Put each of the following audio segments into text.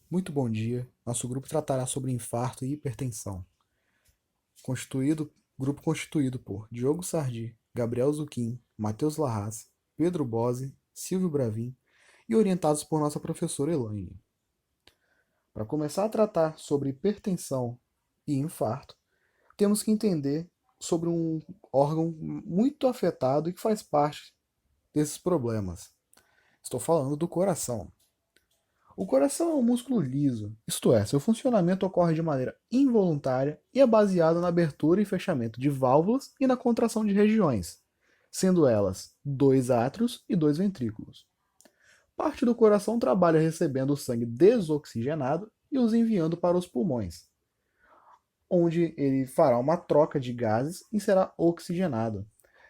Muito bom dia. Nosso grupo tratará sobre infarto e hipertensão. Grupo constituído por Diogo Sardi, Gabriel Zucchin, Matheus Larraz, Pedro Bose, Silvio Bravin e orientados por nossa professora Elaine. Para começar a tratar sobre hipertensão e infarto, temos que entender sobre um órgão muito afetado e que faz parte desses problemas. Estou falando do coração. O coração é um músculo liso, isto é, seu funcionamento ocorre de maneira involuntária e é baseado na abertura e fechamento de válvulas e na contração de regiões, sendo elas dois átrios e dois ventrículos. Parte do coração trabalha recebendo o sangue desoxigenado e os enviando para os pulmões, onde ele fará uma troca de gases e será oxigenado,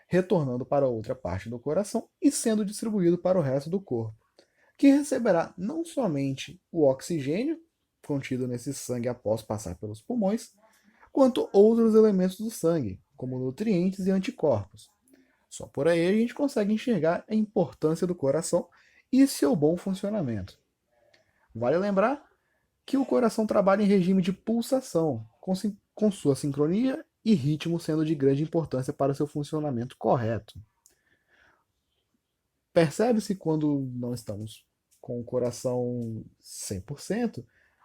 retornando para outra parte do coração e sendo distribuído para o resto do corpo, que receberá não somente o oxigênio contido nesse sangue após passar pelos pulmões, quanto outros elementos do sangue, como nutrientes e anticorpos. Só por aí a gente consegue enxergar a importância do coração e seu bom funcionamento. Vale lembrar que o coração trabalha em regime de pulsação, com sua sincronia e ritmo sendo de grande importância para seu funcionamento correto. Percebe-se quando não estamos com o coração 100%,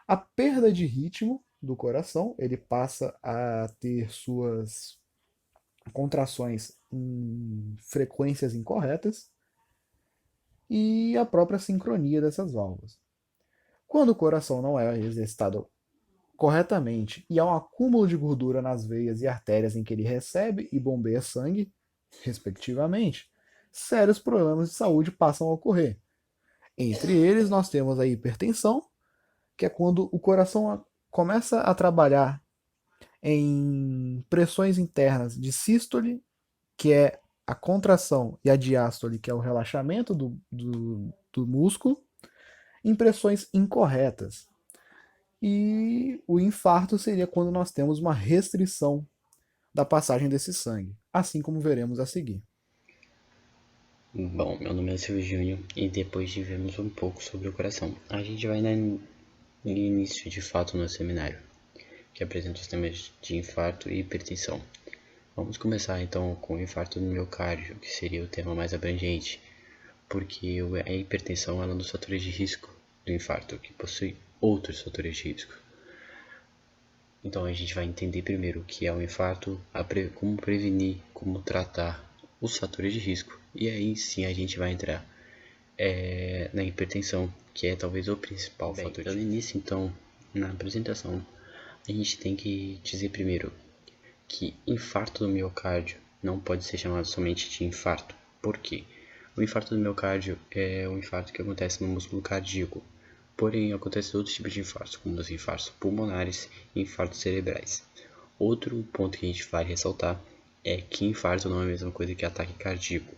a perda de ritmo do coração, ele passa a ter suas contrações em frequências incorretas e a própria sincronia dessas válvulas. Quando o coração não é exercitado corretamente e há um acúmulo de gordura nas veias e artérias em que ele recebe e bombeia sangue, respectivamente, sérios problemas de saúde passam a ocorrer. Entre eles, nós temos a hipertensão, que é quando o coração começa a trabalhar em pressões internas de sístole, que é a contração, e a diástole, que é o relaxamento do músculo, em pressões incorretas. E o infarto seria quando nós temos uma restrição da passagem desse sangue, assim como veremos a seguir. Bom, meu nome é Silvio Júnior e depois de vermos um pouco sobre o coração, a gente vai dar início de fato no seminário, que apresenta os temas de infarto e hipertensão. Vamos começar então com o infarto do miocárdio, que seria o tema mais abrangente, porque a hipertensão é um dos fatores de risco do infarto, que possui outros fatores de risco. Então a gente vai entender primeiro o que é o infarto, como prevenir, como tratar os fatores de risco, e aí sim a gente vai entrar na hipertensão, que é talvez o principal fator. Dando início então na apresentação, a gente tem que dizer primeiro que infarto do miocárdio não pode ser chamado somente de infarto. Por quê? O infarto do miocárdio é um infarto que acontece no músculo cardíaco, porém acontece outros tipos de infartos, como os infartos pulmonares e infartos cerebrais. Outro ponto que a gente vai ressaltar é que infarto não é a mesma coisa que ataque cardíaco.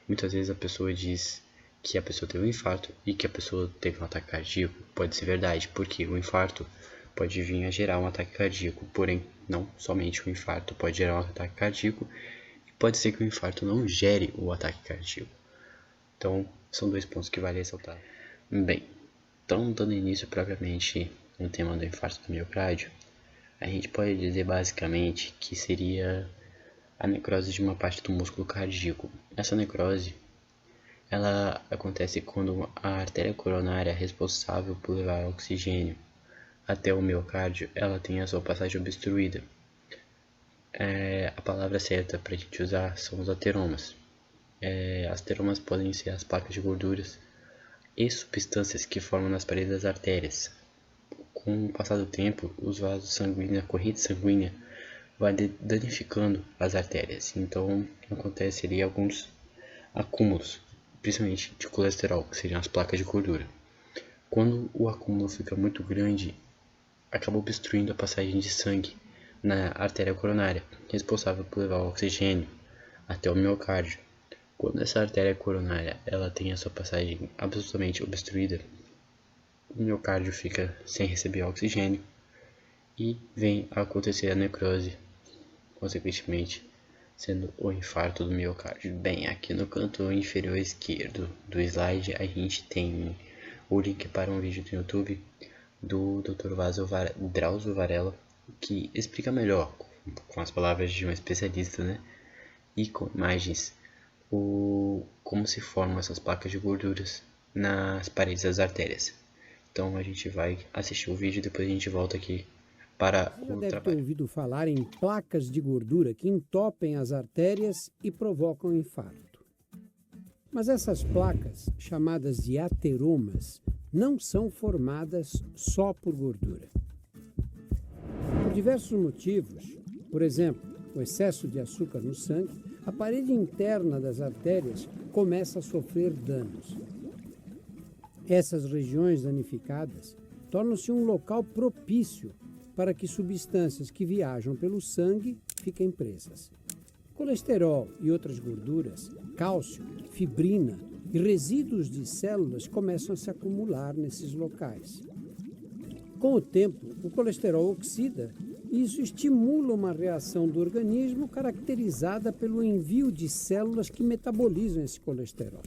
Muitas vezes a pessoa diz que a pessoa teve um infarto e que a pessoa teve um ataque cardíaco. Pode ser verdade, porque o infarto pode vir a gerar um ataque cardíaco, porém não somente o infarto pode gerar um ataque cardíaco, e pode ser que o infarto não gere o ataque cardíaco. Então, são dois pontos que vale ressaltar. Bem, então dando início propriamente no tema do infarto do miocárdio, a gente pode dizer basicamente que seria a necrose de uma parte do músculo cardíaco. Essa necrose ela acontece quando a artéria coronária responsável por levar oxigênio até o miocárdio ela tem a sua passagem obstruída. A palavra certa para a gente usar são os ateromas. As ateromas podem ser as placas de gorduras e substâncias que formam nas paredes das artérias. Com o passar do tempo, os vasos sanguíneos, a corrente sanguínea vai danificando as artérias. Então, acontece ali alguns acúmulos, principalmente de colesterol, que seriam as placas de gordura. Quando o acúmulo fica muito grande, acaba obstruindo a passagem de sangue na artéria coronária, responsável por levar o oxigênio até o miocárdio. Quando essa artéria coronária ela tem a sua passagem absolutamente obstruída, o miocárdio fica sem receber oxigênio e vem a acontecer a necrose, consequentemente sendo o infarto do miocárdio. Bem, aqui no canto inferior esquerdo do slide a gente tem o link para um vídeo do YouTube do Dr. Drauzio Varela, que explica melhor, com as palavras de um especialista, né, e com imagens, como se formam essas placas de gorduras nas paredes das artérias. Então a gente vai assistir o vídeo e depois a gente volta aqui para Você já o deve ter trabalho. ouvido falar em placas de gordura que entopem as artérias e provocam infarto. Mas essas placas, chamadas de ateromas, não são formadas só por gordura. Por diversos motivos, por exemplo, o excesso de açúcar no sangue, a parede interna das artérias começa a sofrer danos. Essas regiões danificadas tornam-se um local propício para que substâncias que viajam pelo sangue fiquem presas. Colesterol e outras gorduras, cálcio, fibrina e resíduos de células começam a se acumular nesses locais. Com o tempo, o colesterol oxida e isso estimula uma reação do organismo caracterizada pelo envio de células que metabolizam esse colesterol.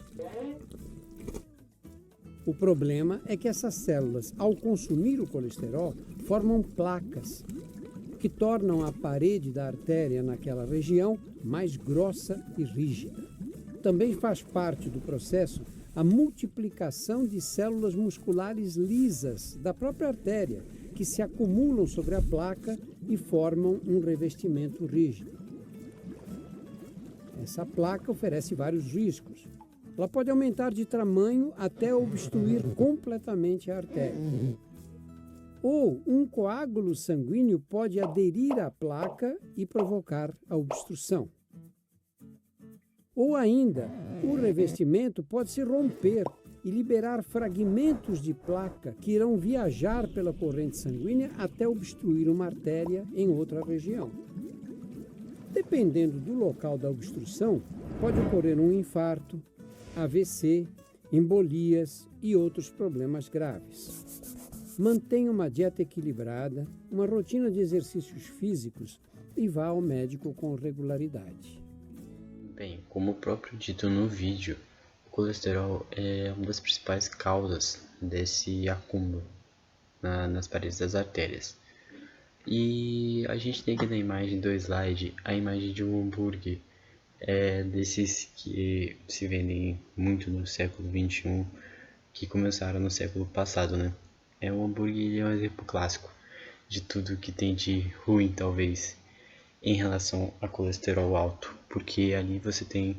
O problema é que essas células, ao consumir o colesterol, formam placas que tornam a parede da artéria naquela região mais grossa e rígida. Também faz parte do processo a multiplicação de células musculares lisas da própria artéria, que se acumulam sobre a placa e formam um revestimento rígido. Essa placa oferece vários riscos. Ela pode aumentar de tamanho até obstruir completamente a artéria. Ou um coágulo sanguíneo pode aderir à placa e provocar a obstrução. Ou ainda, o revestimento pode se romper e liberar fragmentos de placa que irão viajar pela corrente sanguínea até obstruir uma artéria em outra região. Dependendo do local da obstrução, pode ocorrer um infarto, AVC, embolias e outros problemas graves. Mantenha uma dieta equilibrada, uma rotina de exercícios físicos e vá ao médico com regularidade. Bem, como próprio dito no vídeo, o colesterol é uma das principais causas desse acúmulo nas paredes das artérias. E a gente tem aqui na imagem do slide a imagem de um hambúrguer, desses que se vendem muito no século XXI, que começaram no século passado, né? O hambúrguer é um exemplo clássico de tudo que tem de ruim, talvez, em relação a colesterol alto, porque ali você tem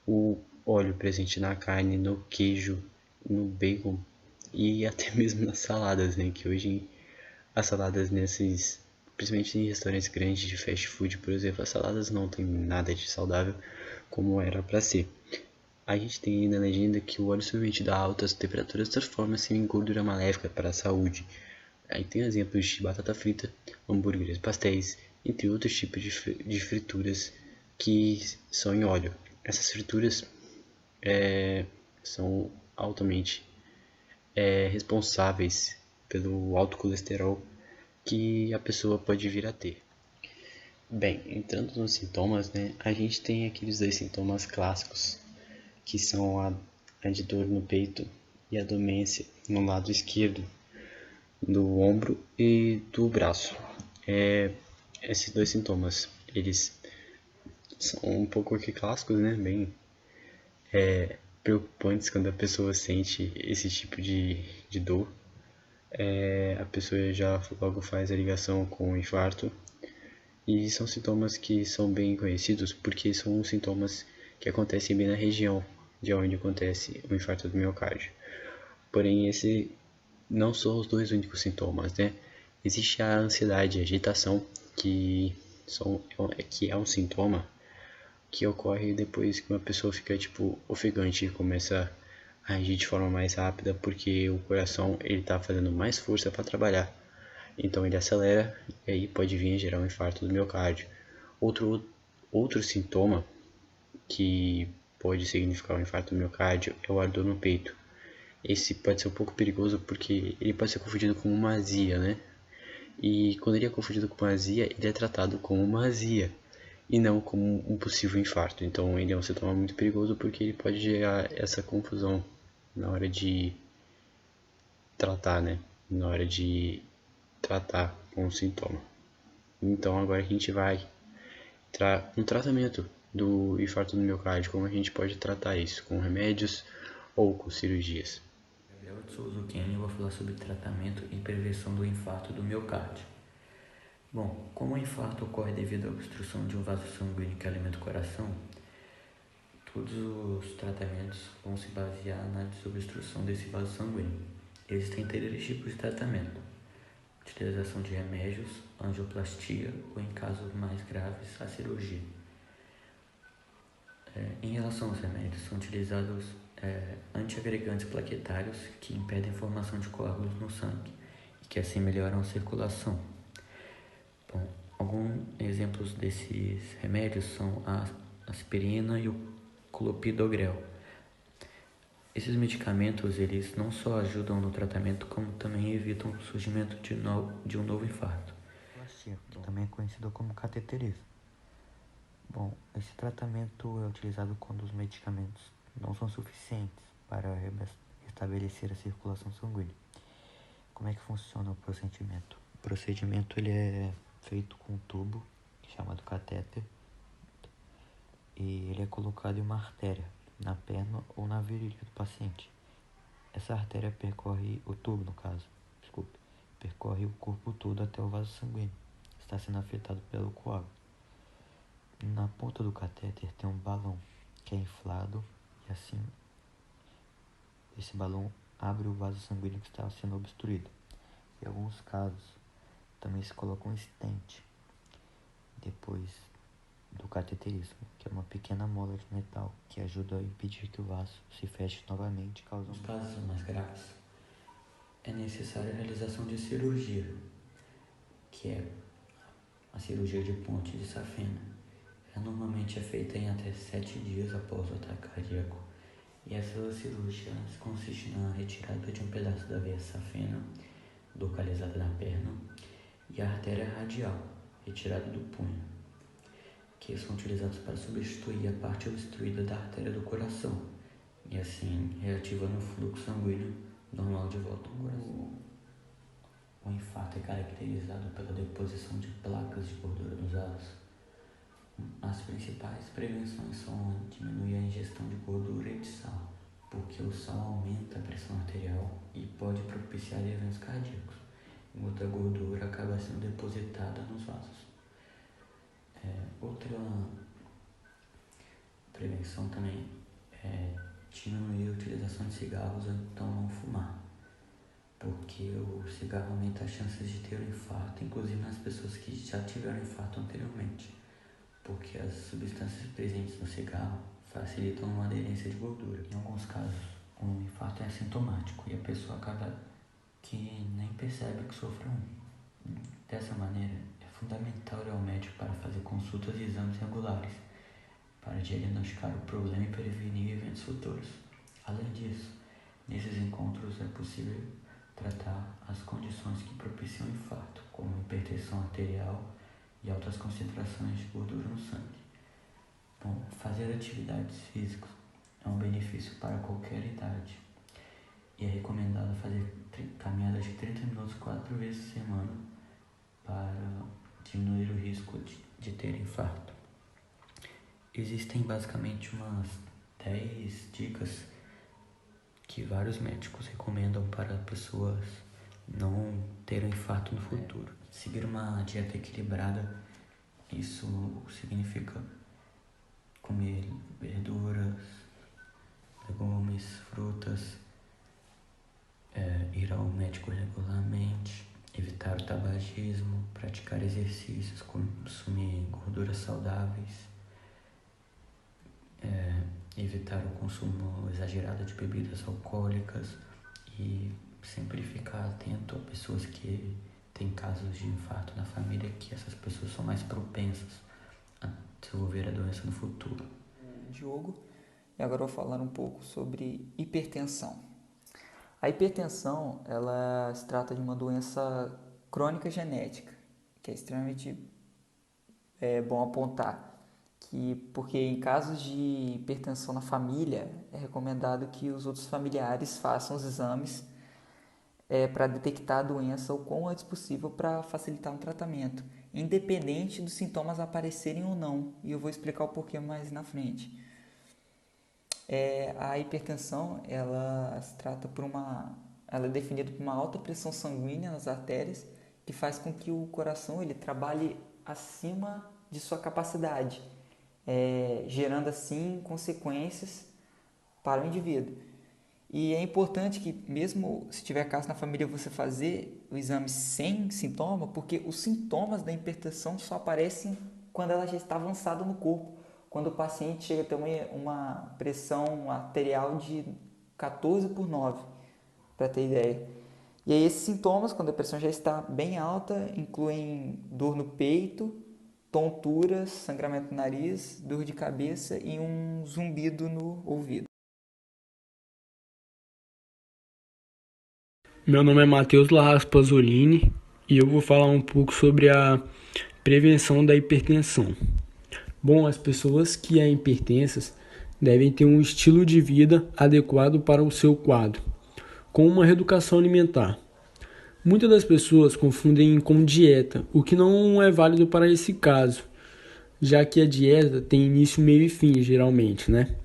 o óleo presente na carne, no queijo, no bacon e até mesmo nas saladas, né? Que hoje as saladas principalmente em restaurantes grandes de fast food, por exemplo, as saladas não tem nada de saudável como era para ser. A gente tem aí na legenda que o óleo submetido a altas temperaturas transforma-se em gordura maléfica para a saúde. Aí tem exemplos de batata frita, hambúrgueres, pastéis, entre outros tipos de frituras que são em óleo. Essas frituras são altamente responsáveis pelo alto colesterol que a pessoa pode vir a ter. Bem, entrando nos sintomas, né, a gente tem aqueles dois sintomas clássicos, que são a de dor no peito e a dormência no lado esquerdo do ombro e do braço. Esses dois sintomas, eles são um pouco aqui clássicos, né, bem preocupantes quando a pessoa sente esse tipo de dor. A pessoa já logo faz a ligação com o infarto. E são sintomas que são bem conhecidos porque são sintomas que acontecem bem na região de onde acontece o infarto do miocárdio. Porém, esse não são os dois únicos sintomas, né? Existe a ansiedade e a agitação, que é um sintoma que ocorre depois que uma pessoa fica ofegante e começa a agir de forma mais rápida, porque o coração está fazendo mais força para trabalhar. Então ele acelera e aí pode vir a gerar um infarto do miocárdio. Outro sintoma que pode significar um infarto do miocárdio é o ardor no peito. Esse pode ser um pouco perigoso porque ele pode ser confundido com uma azia, né? E quando ele é confundido com uma azia, ele é tratado como uma azia e não como um possível infarto. Então ele é um sintoma muito perigoso porque ele pode gerar essa confusão na hora de tratar, né? na hora de tratar com o sintoma. Então agora a gente vai um tratamento do infarto do miocárdio, como a gente pode tratar isso, com remédios ou com cirurgias. Gabriel de Souza Kenny, eu vou falar sobre tratamento e prevenção do infarto do miocárdio. Bom, como o infarto ocorre devido à obstrução de um vaso sanguíneo que alimenta o coração, todos os tratamentos vão se basear na desobstrução desse vaso sanguíneo. Existem 3 tipos de tratamento: utilização de remédios, angioplastia ou, em casos mais graves, a cirurgia. Em relação aos remédios, são utilizados antiagregantes plaquetários que impedem a formação de coágulos no sangue e que assim melhoram a circulação. Bom, alguns exemplos desses remédios são a aspirina e o clopidogrel. Esses medicamentos, eles não só ajudam no tratamento, como também evitam o surgimento de um novo infarto. Angioplastia, que também é conhecido como cateterismo. Bom, esse tratamento é utilizado quando os medicamentos não são suficientes para restabelecer a circulação sanguínea. Como é que funciona o procedimento? O procedimento ele é feito com um tubo chamado catéter e ele é colocado em uma artéria na perna ou na virilha do paciente. Essa artéria percorre o tubo, percorre o corpo todo até o vaso sanguíneo. Está sendo afetado pelo coágulo. Na ponta do catéter tem um balão que é inflado e assim esse balão abre o vaso sanguíneo que está sendo obstruído. Em alguns casos também se coloca um stent depois do cateterismo, que é uma pequena mola de metal que ajuda a impedir que o vaso se feche novamente, causando... Nos casos mais graves, é necessária a realização de cirurgia, que é a cirurgia de ponte de safena. Ela normalmente é feita em até 7 dias após o ataque cardíaco, e essa cirurgia consiste na retirada de um pedaço da veia safena, localizada na perna, e a artéria radial, retirada do punho, que são utilizados para substituir a parte obstruída da artéria do coração, e assim reativando o fluxo sanguíneo normal de volta ao coração. O infarto é caracterizado pela deposição de placas de gordura nos vasos. As principais prevenções são diminuir a ingestão de gordura e de sal, porque o sal aumenta a pressão arterial e pode propiciar eventos cardíacos, enquanto a gordura acaba sendo depositada nos vasos. Outra prevenção também é diminuir a utilização de cigarros ou então não fumar, porque o cigarro aumenta as chances de ter um infarto, inclusive nas pessoas que já tiveram infarto anteriormente, porque as substâncias presentes no cigarro facilitam uma aderência de gordura. Em alguns casos, o infarto é assintomático e a pessoa acaba que nem percebe que sofreu um. Dessa maneira, é fundamental ir ao médico para fazer consultas e exames regulares, para diagnosticar o problema e prevenir eventos futuros. Além disso, nesses encontros é possível tratar as condições que propiciam infarto, como hipertensão arterial e altas concentrações de gordura no sangue. Bom, fazer atividades físicas é um benefício para qualquer idade e é recomendado fazer caminhadas de 30 minutos 4 vezes por semana para diminuir o risco de ter infarto. Existem basicamente umas 10 dicas que vários médicos recomendam para pessoas não terem infarto no futuro. Seguir uma dieta equilibrada, isso significa comer verduras, legumes, frutas, ir ao médico regularmente, evitar o tabagismo, praticar exercícios, consumir gorduras saudáveis, evitar o consumo exagerado de bebidas alcoólicas e sempre ficar atento a pessoas que têm casos de infarto na família, que essas pessoas são mais propensas a desenvolver a doença no futuro. Diogo, e agora eu vou falar um pouco sobre hipertensão. A hipertensão, ela se trata de uma doença crônica genética, que é extremamente bom apontar, porque em casos de hipertensão na família, é recomendado que os outros familiares façam os exames para detectar a doença o quão antes possível para facilitar um tratamento, independente dos sintomas aparecerem ou não. E eu vou explicar o porquê mais na frente. A hipertensão, ela é definida por uma alta pressão sanguínea nas artérias, que faz com que o coração ele trabalhe acima de sua capacidade, gerando assim consequências para o indivíduo. E é importante que, mesmo se tiver caso na família, você fazer o exame sem sintoma, porque os sintomas da hipertensão só aparecem quando ela já está avançada no corpo. Quando o paciente chega a ter uma pressão arterial de 14/9, para ter ideia. E aí esses sintomas, quando a pressão já está bem alta, incluem dor no peito, tonturas, sangramento no nariz, dor de cabeça e um zumbido no ouvido. Meu nome é Matheus Larraz Pasolini e eu vou falar um pouco sobre a prevenção da hipertensão. Bom, as pessoas que são hipertensas devem ter um estilo de vida adequado para o seu quadro, com uma reeducação alimentar. Muitas das pessoas confundem com dieta, o que não é válido para esse caso, já que a dieta tem início, meio e fim, geralmente, né?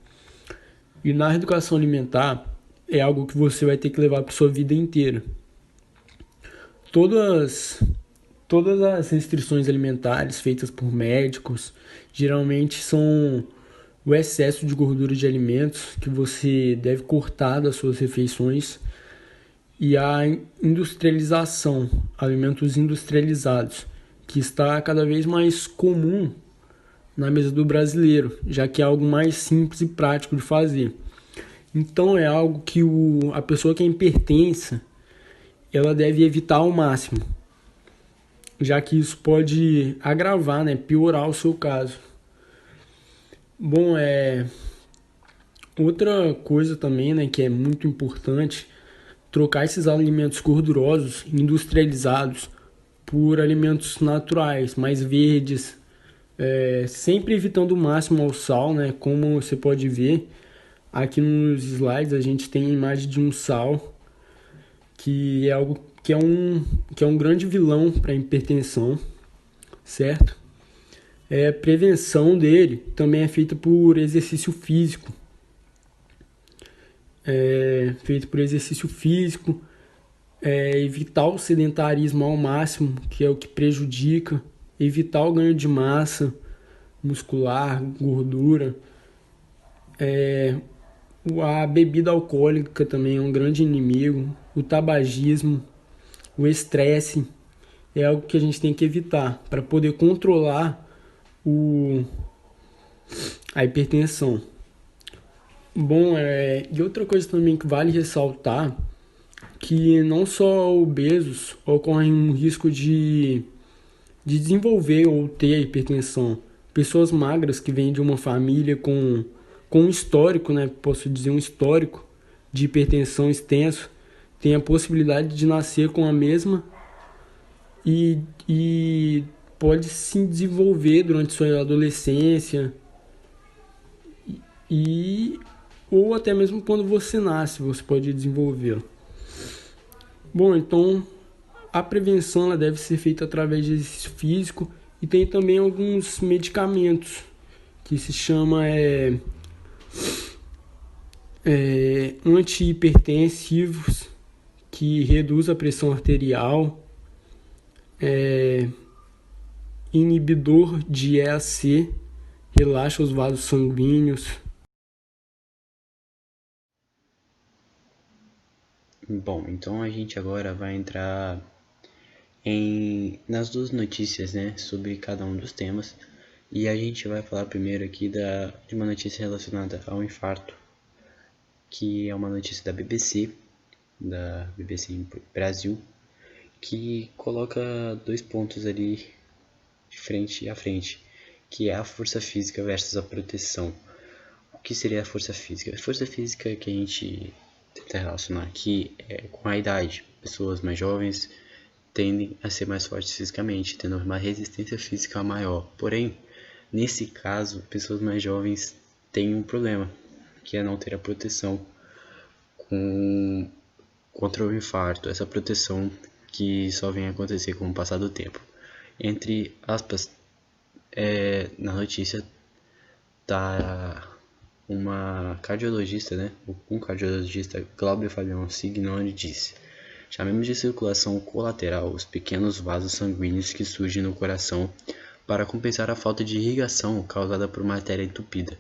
E na reeducação alimentar é algo que você vai ter que levar para sua vida inteira. Todas as restrições alimentares feitas por médicos geralmente são o excesso de gordura de alimentos que você deve cortar das suas refeições e a industrialização, alimentos industrializados, que está cada vez mais comum na mesa do brasileiro, já que é algo mais simples e prático de fazer. Então é algo que a pessoa que é hipertensa, ela deve evitar ao máximo, já que isso pode agravar, né, piorar o seu caso. Bom, outra coisa também, né, que é muito importante, trocar esses alimentos gordurosos, industrializados, por alimentos naturais, mais verdes, sempre evitando o máximo ao sal, né, como você pode ver. Aqui nos slides a gente tem a imagem de um sal, que é algo que é um grande vilão para a hipertensão, certo? A prevenção dele também é feita por exercício físico. Evitar o sedentarismo ao máximo, que é o que prejudica, evitar o ganho de massa muscular, gordura. A bebida alcoólica também é um grande inimigo, o tabagismo, o estresse é algo que a gente tem que evitar para poder controlar a hipertensão. Bom, e outra coisa também que vale ressaltar, que não só obesos ocorrem um risco de desenvolver ou ter hipertensão. Pessoas magras que vêm de uma família com um histórico, né, posso dizer um histórico de hipertensão extenso, tem a possibilidade de nascer com a mesma e pode se desenvolver durante sua adolescência ou até mesmo quando você nasce, você pode desenvolvê-lo. Bom, então a prevenção ela deve ser feita através de exercício físico e tem também alguns medicamentos que se chama antihipertensivos, que reduz a pressão arterial, inibidor de EAC, relaxa os vasos sanguíneos. Bom, então a gente agora vai entrar nas duas notícias, né, sobre cada um dos temas. E a gente vai falar primeiro aqui de uma notícia relacionada ao infarto, que é uma notícia da BBC Brasil, que coloca 2 pontos ali de frente a frente, que é a força física versus a proteção. O que seria a força física? A força física que a gente tenta relacionar aqui é com a idade. Pessoas mais jovens tendem a ser mais fortes fisicamente, tendo uma resistência física maior. Porém, nesse caso, pessoas mais jovens têm um problema, que é não ter a proteção com contra o infarto, essa proteção que só vem acontecer com o passar do tempo. Entre aspas, na notícia tá uma cardiologista, né? Um cardiologista, Glauber Fabião Signori, disse: chamemos de circulação colateral os pequenos vasos sanguíneos que surgem no coração para compensar a falta de irrigação causada por matéria entupida.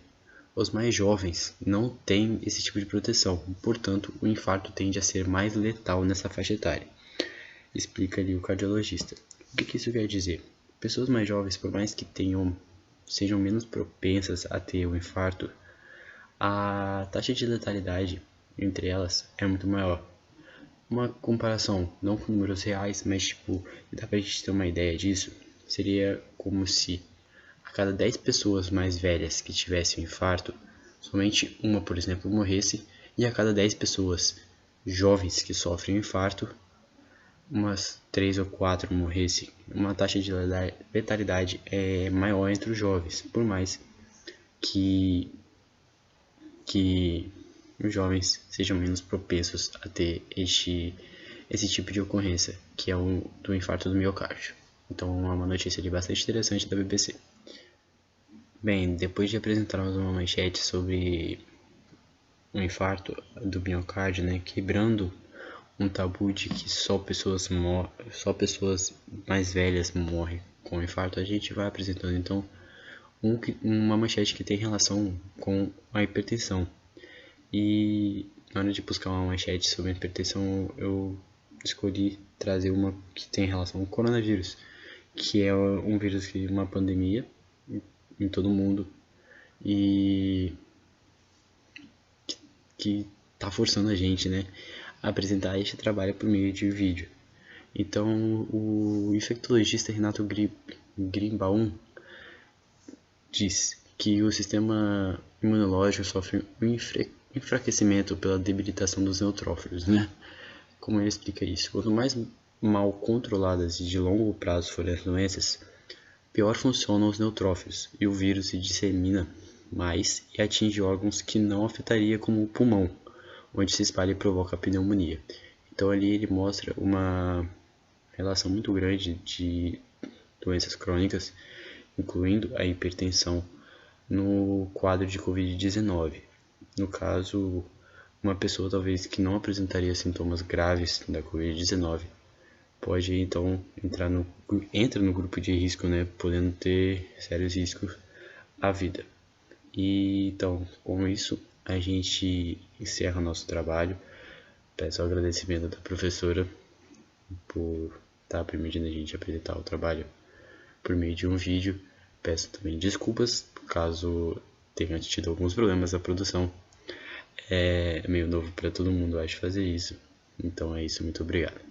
Os mais jovens não têm esse tipo de proteção, portanto, o infarto tende a ser mais letal nessa faixa etária, explica ali o cardiologista. O que isso quer dizer? Pessoas mais jovens, por mais que sejam menos propensas a ter o infarto, a taxa de letalidade entre elas é muito maior. Uma comparação, não com números reais, mas dá pra gente ter uma ideia disso, seria como se a cada 10 pessoas mais velhas que tivessem um infarto, somente uma, por exemplo, morresse, e a cada 10 pessoas jovens que sofrem um infarto, umas 3 ou 4 morressem. Uma taxa de letalidade é maior entre os jovens, por mais que os jovens sejam menos propensos a ter esse tipo de ocorrência, que é o do infarto do miocárdio. Então é uma notícia ali bastante interessante da BBC. Bem, depois de apresentarmos uma manchete sobre o infarto do miocárdio, né, quebrando um tabu de que só pessoas mais velhas morrem com infarto, a gente vai apresentando então uma manchete que tem relação com a hipertensão. E na hora de buscar uma manchete sobre a hipertensão, eu escolhi trazer uma que tem relação com o coronavírus, que é um vírus que uma pandemia em todo mundo e que está forçando a gente, né, a apresentar este trabalho por meio de vídeo. Então, o infectologista Renato Greenbaum diz que o sistema imunológico sofre um enfraquecimento pela debilitação dos neutrófilos, né? Como ele explica isso? Quanto mais mal controladas e de longo prazo forem as doenças, pior funcionam os neutrófilos e o vírus se dissemina mais e atinge órgãos que não afetaria, como o pulmão, onde se espalha e provoca a pneumonia. Então ali ele mostra uma relação muito grande de doenças crônicas, incluindo a hipertensão, no quadro de Covid-19. No caso, uma pessoa talvez que não apresentaria sintomas graves da Covid-19 pode então entra no grupo de risco, né, podendo ter sérios riscos à vida. E então, com isso, a gente encerra nosso trabalho. Peço o agradecimento da professora por estar permitindo a gente apresentar o trabalho por meio de um vídeo. Peço também desculpas caso tenha tido alguns problemas na produção. É meio novo para todo mundo, acho, fazer isso. Então é isso, muito obrigado.